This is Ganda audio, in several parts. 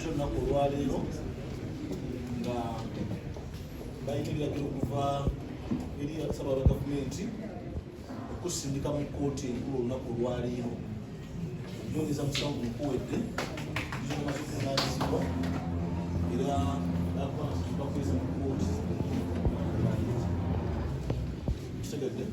olunaku olwaleero nga bayitirira okuva eri asaba lwa gavumenti okusindika mu kkooti enkulu olunaku olwaleero okunoonyeza musango mukuwedde zinomaze okuvunaanyizibwa era bakweza mu kkooti kitegedde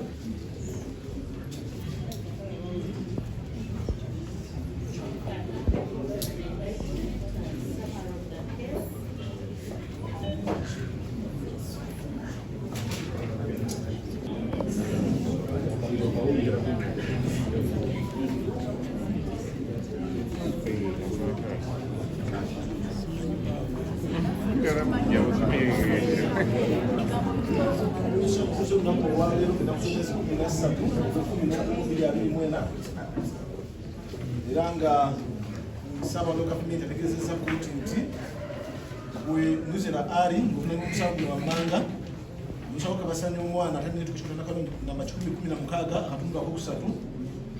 era nga nsaba lwa gavumenti ategeezezza kkooti nti bwe muzira ali ng'ovunanyuma omusango guno wammanga omusango kabasanya omwana namba 116 akatundu akokusatu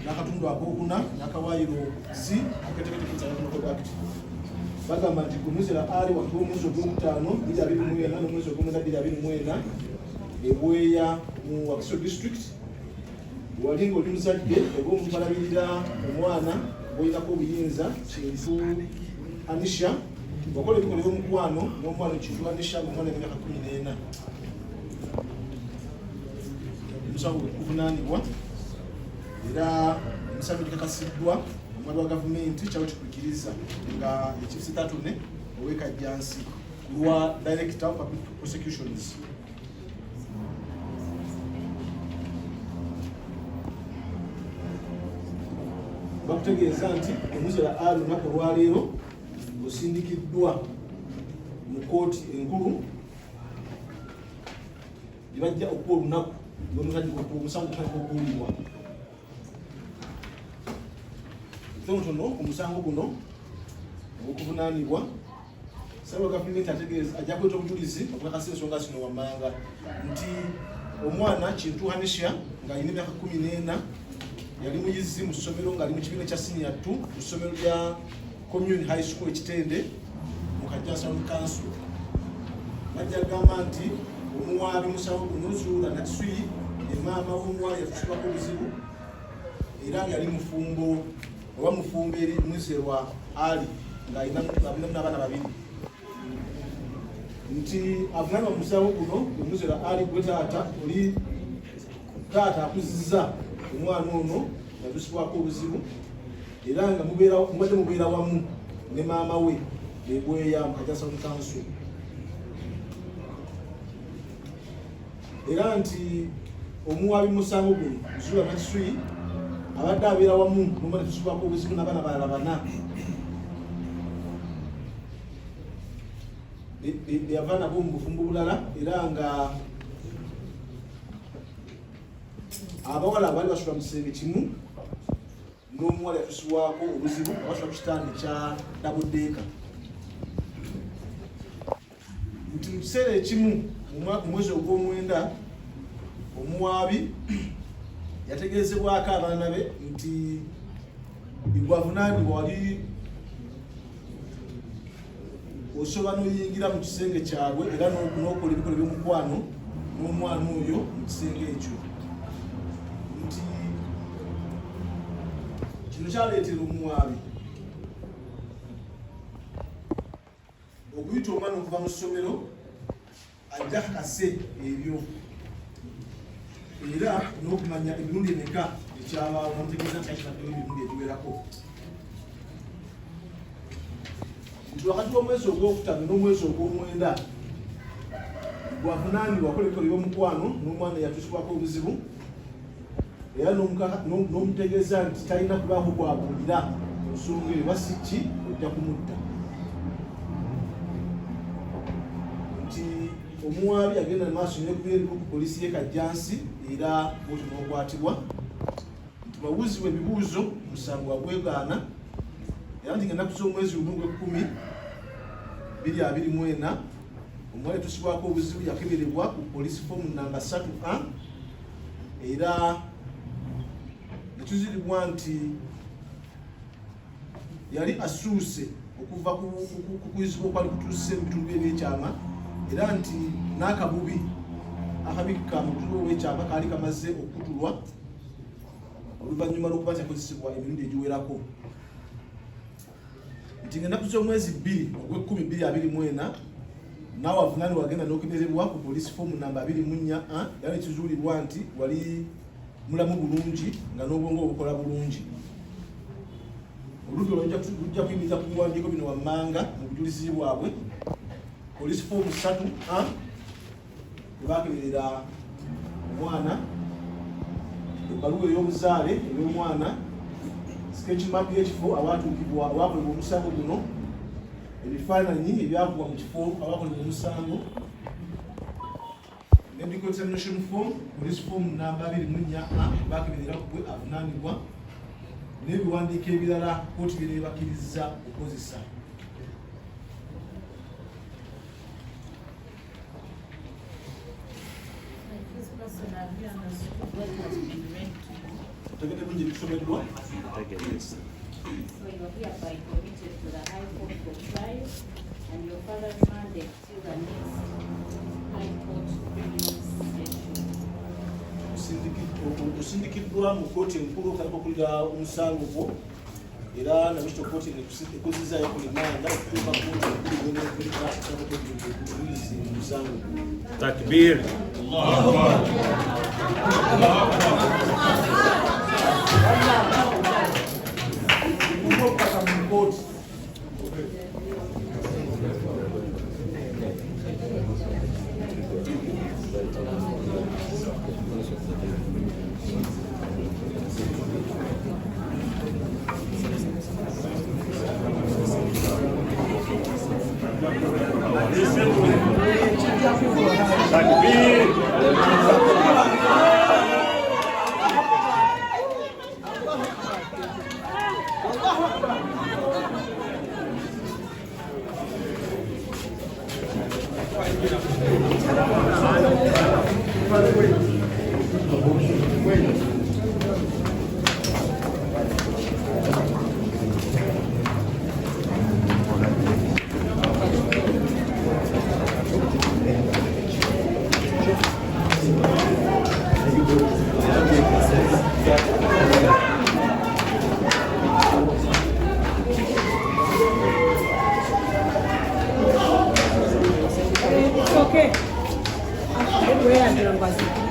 n'akatundu akokuna n'akawaayiro si aketeketekeza bagamba nti gwe muzira ali wakati w'omwezi ogw'omutaano 2024 n'omwezi ogw'omwenda 2024 ebweya mu Wakiso district wali ng'oli muzadde oba omuntu alabirira omwana olinako obuyinza kintu Anisha wakola ebikola by'omukwano n'omwana kintu Anisha omwana emyaka 14 omusango gukuvunaanibwa era omusango gikakasiddwa omwali wa gavumenti kyalo kikukkiriza nga ekisitatune ow'ekajjansi lwa director of public prosecutions bakutegeeza nti omuzira ali olunaku olwaleero osindikiddwa mu kkooti enkulu gye bajja okuwa olunaku omusango gutandika okuwulirwa tonotono ku musango guno ogw'okuvunaanibwa saba gavumenti ategeeza ajja kweta obujulizi okukakasa ensonga zino wammanga nti omwana Kintu Anisha ng'alina emyaka 14 yali muyizi mu ssomero ng'ali mu kibiina kya senior 2 mu ssomero lya Community High School Ekitende mu Kajjansi Council. Bajja gamba nti omuwaabi musango guno Zuula Natsui maama w'omuwala yatusibako obuzibu era nga yali mufumbo oba mufumbo eri Muzerwa Ali ng'alina n'abaana babiri nti avunaanibwa mu musango guno Muzerwa Ali gwe taata oli taata akuzizza omwana ono yatusibwako obuzibu era nga mubadde mubeera wamu ne maama we ebweya mu Kajjansi Council era nti omuwaabi musango guno Zuula Natsui abadde abeera wamu nomubadde tusibwako obuzibu n'abaana balala 4 yava nabo mu bufumbo bulala era nga abawala bali basula mu kisenge kimu n'omuwala yatusibwako obuzibu abasula ku kitanda kya dabudeeka nti mu kiseera ekimu mu mwezi ogw'omwenda omuwaabi yategeezebwako abaana be nti igwavunaanibwa wali osobola n'oyingira mu kisenge kyabwe era n'okola ebikola by'omukwano n'omwana oyo mu kisenge ekyo nti kino kyaleetera omuwaabi okuyita omwana okuva mu ssomero ajja kakase ebyo era n'okumanya emirundi emeka ekyabaawo namutegeeza nti akibaddeyo emirundi egiwerako nti wakati w'omwezi ogwokutaano n'omwezi ogw'omwenda gwavunaanibwa wakola ebikola by'omukwano n'omwana eyatusibwako obuzibu era n'omutegeeza nti talina kubaako gwabuulira ensonga eyo basi ki ojja kumutta nti omuwaabi agenda mu maaso n'ekubyeerimu ku poliisi y'e Kajjansi era bwoti n'okwatibwa nti bawuzibwa ebibuuzo omusango wagwegaana era nti ng'ennaku z'omwezi gumu gw'ekkumi 2024 omuwala yatusibwako obuzibu yakeberebwa ku poliisi foomu namba 3A era netuziribwa nti yali asuuse okuva ku kuyizibwa okwali kutuuse mu bitundu by'eby'ekyama era nti n'akabubi akabikka mu bitundu by'eby'ekyama kaali kamaze okutulwa oluvannyuma lw'okuba nti akozesebwa emirundi egiwerako. Nti ng'ennaku z'omwezi 2 Ogw'Ekumi 2024 naawe avunaanibwa wagenda n'okeberebwa ku poliisi foomu namba 24A era nekizuulirwa nti wali mulamu bulungi nga n'obwongo obukola bulungi. Oludda lujja kuyimiriza ku biwandiiko bino wammanga mu bujulizi bwabwe poliisi foomu 3A ebakeberera omwana, ebbaluwa ey'obuzaale ey'omwana, sketch map y'ekifo awaatuukibwa awakolebwa omusango guno, ebifaananyi ebyavugwa mu kifo awakolebwa omusango, medical examination form police form namba 24A bakeberera gwe avunaanibwa, n'ebiwandiiko ebirala kooti bye nebakkiriza okukozesa. Tegete bulungi ebisomeddwa. So you are hereby committed to the High Court for trial, and your further remanded till the next High Court session. Osindikiddwa mu kkooti enkulu okaliko okulira omusango gwo era nabisito kkooti ekozizaayo ku limanda okutuuka kkooti enkulu gwenekulira okulizi mu musango gwo. Takbir. Okay. Where are you?